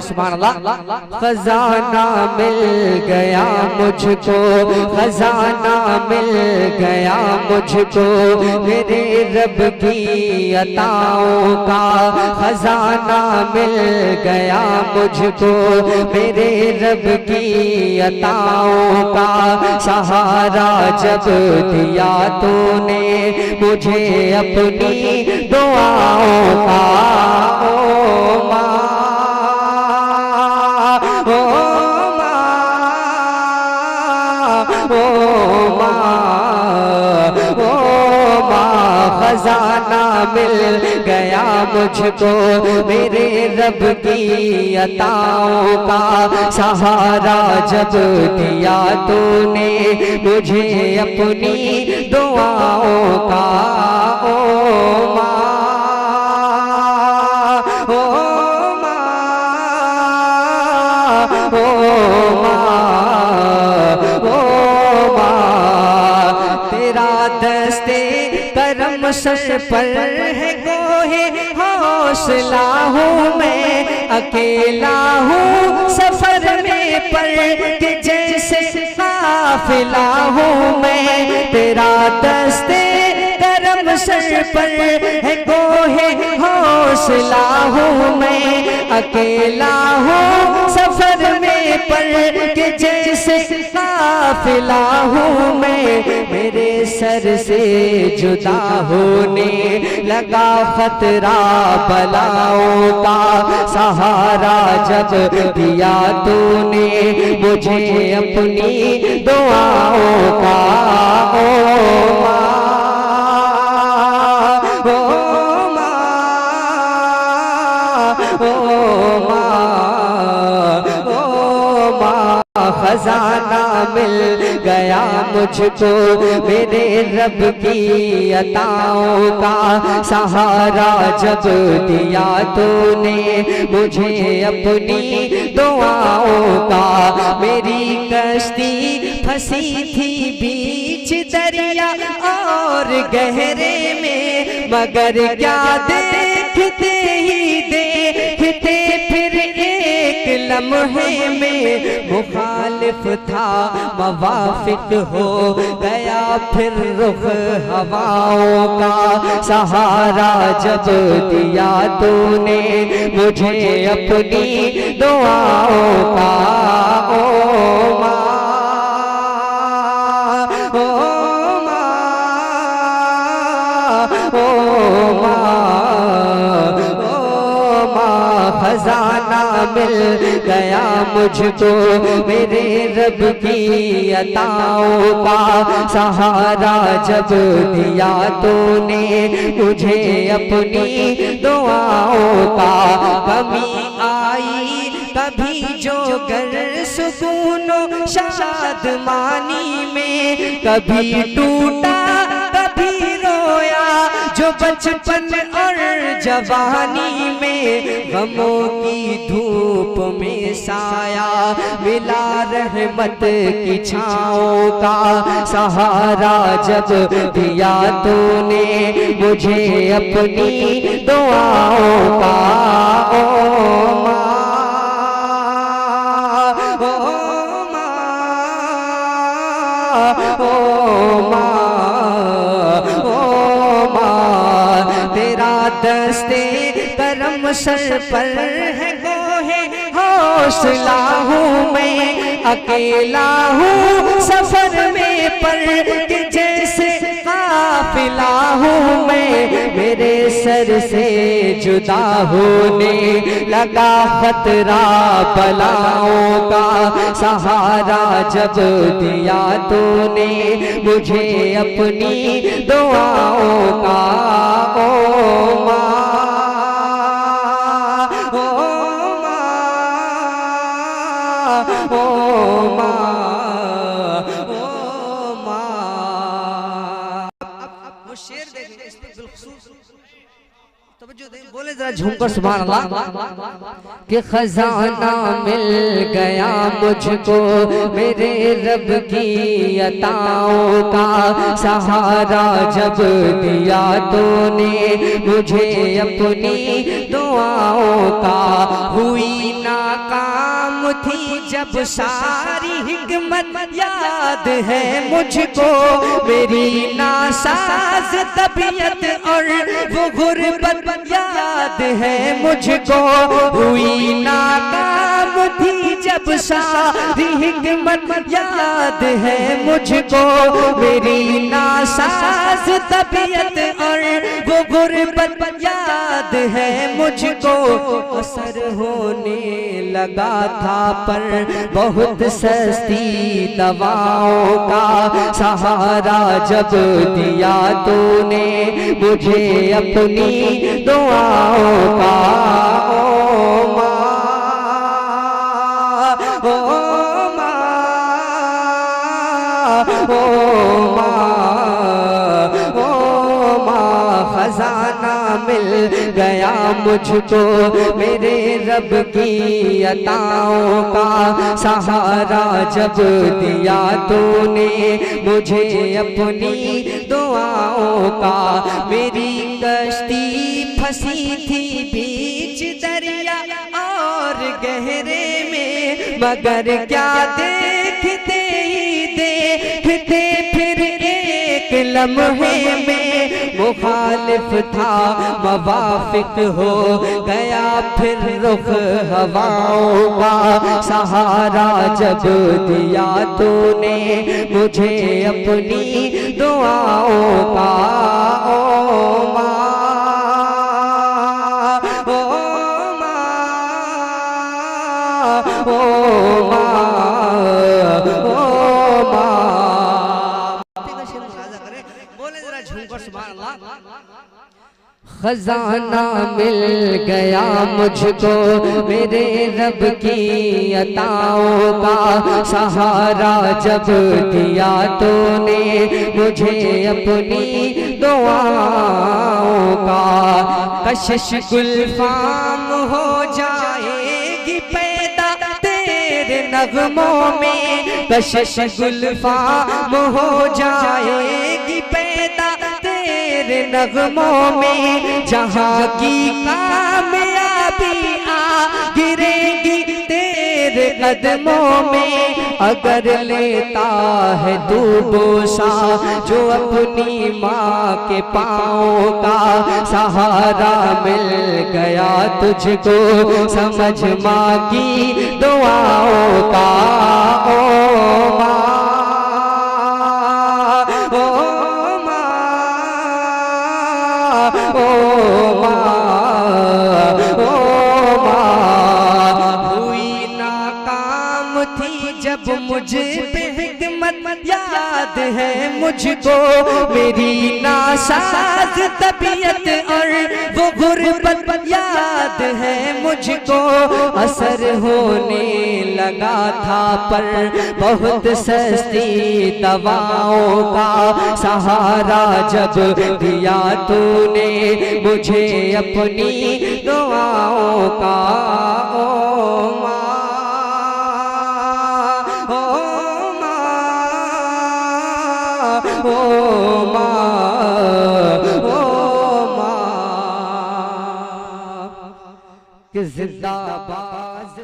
सुभान अल्लाह। खजाना मिल गया मुझको, खजाना मिल गया मुझको, मेरे रब की अताओं का खजाना मिल गया मुझको, मेरे रब की अताओं का। सहारा जब दिया तूने मुझे अपनी दुआओं का। ओ माँ, ओ माँ, ओ माँ, ओ माँ, खजाना मिल गया मुझको, मेरे रब की अताओं का। सहारा जब दिया तूने मुझे अपनी दुआओं का। ओ माँ, ओ माँ, ओ माँ, ओ माँ, तेरा दस्ते करम सर पर है गोहे हौसला हूँ मैं, अकेला हूँ सफर में पर के जैसे काफिला हूँ मैं। तेरा दस्ते करम सर पर है गोहे हौसला हूँ मैं, अकेला हूँ सफर में पर के जैसे काफिला हूँ मैं। मेरे सर से जुदा होने लगा खतरा बलाओं का। सहारा जब दिया तूने मुझे अपनी दुआओं का। ओ माँ, ओ माँ, ओ माँ, ओ माँ, खजाना मिल गया मुझको, मेरे रब की अताओं का। सहारा जब दिया तूने मुझे अपनी दुआओं का। मेरी कश्ती फंसी थी बीच दरिया और गहरे में, मगर क्या देखते ही देखते फिर एक लम्हे में मुखालिफ था मवाफिक हो गया फिर रुख हवाओं का। सहारा जब दिया तूने मुझे अपनी दुआओं का। ओ माँ, ओ माँ, ओ माँ, ओ माँ, खजाना मिल गया मुझको, मेरे रब की अताओं का। सहारा जब दिया तूने मुझे अपनी दुआओं का। कमी आई कभी जो गर सुकूनो शादमानी में, कभी टूटा कभी रोया जो बचपन और जवानी में। गमों की धूप में साया मिला रहमत की छाओं का। सहारा जब दिया तूने मुझे अपनी दुआओं का। ओ माँ, ओ माँ, ओ माँ, ओ माँ, तेरा दस्ते करम सर पर है गोहे हौसला हूँ मैं, अकेला हूँ सफर में पर के जैसे काफिला हूँ मैं। मेरे सर से जुदा होने लगा खतरा बलाओं का। सहारा जब दिया तूने मुझे अपनी दुआओं का। ओ माँ, ओ माँ, ओ माँ। अब वो शेर देखेंगे, इस पे बिलखुसूस तवज्जो दें, बोले जरा झूमकर सुभान अल्लाह। कि खजाना मिल गया मुझको, मेरे रब की अताओं का। सहारा जब दिया तूने मुझे अपनी दुआओं का। हुई ना थी जब सारी हिकमत याद है मुझको, मेरी नासाज तबीयत और वो गुर्बत याद है मुझको, हुई नाकाम थी जब सारी हिकमत याद है मुझको, मेरी नासाज तबीयत और वो गुर्बत याद है मुझको। असर होने लगा था पर बहुत सस्ती दवाओं का सहारा जब दिया तूने मुझे अपनी दुआओं का। ओ माँ, ओ माँ, ओ माँ, खजाना मिल गया मुझको मेरे रब की अताओं का सहारा जब दिया तूने मुझे अपनी दुआओं का। मेरी कश्ती फंसी थी बीच दरिया और गहरे में, मगर क्या देखते ही देखते फिर एक लम्हे में मुखालिफ था मवाफिक हो गया फिर रुख हवाओं का सहारा जब दिया तूने मुझे अपनी दुआओं का। ओ माँ, ओ माँ, ओ माँ, ओ माँ। बोले जरा झूमकर सुभान अल्लाह। खजाना मिल गया मुझको मेरे रब की अताओं का सहारा जब दिया तूने मुझे अपनी दुआओं का। कशिश गुलफाम हो जाएगी पैदा तेरे नगमों में, कशिश गुलफाम हो जाएगी पैदा तेरे नगमों में, जहाँ की कामयाबी आ गिरेगी तेरे कदमों में। अगर लेता है तू बोसा जो अपनी माँ के पाँव का सहारा मिल गया तुझको समझ माँ की दुआओं का। ओ माँ, ओ माँ, ओ माँ, हुई नाकाम थी जब मुझ पे हिकमत याद है मुझको, मेरी नासाज तबीयत और वो गुर्बत याद है मुझको। असर होने लगा था पर बहुत सस्ती दवाओं का सहारा जब दिया तूने मुझे अपनी दुआओं का। ओ माँ, ओ माँ, ओ माँ, कि जिंदाबाद।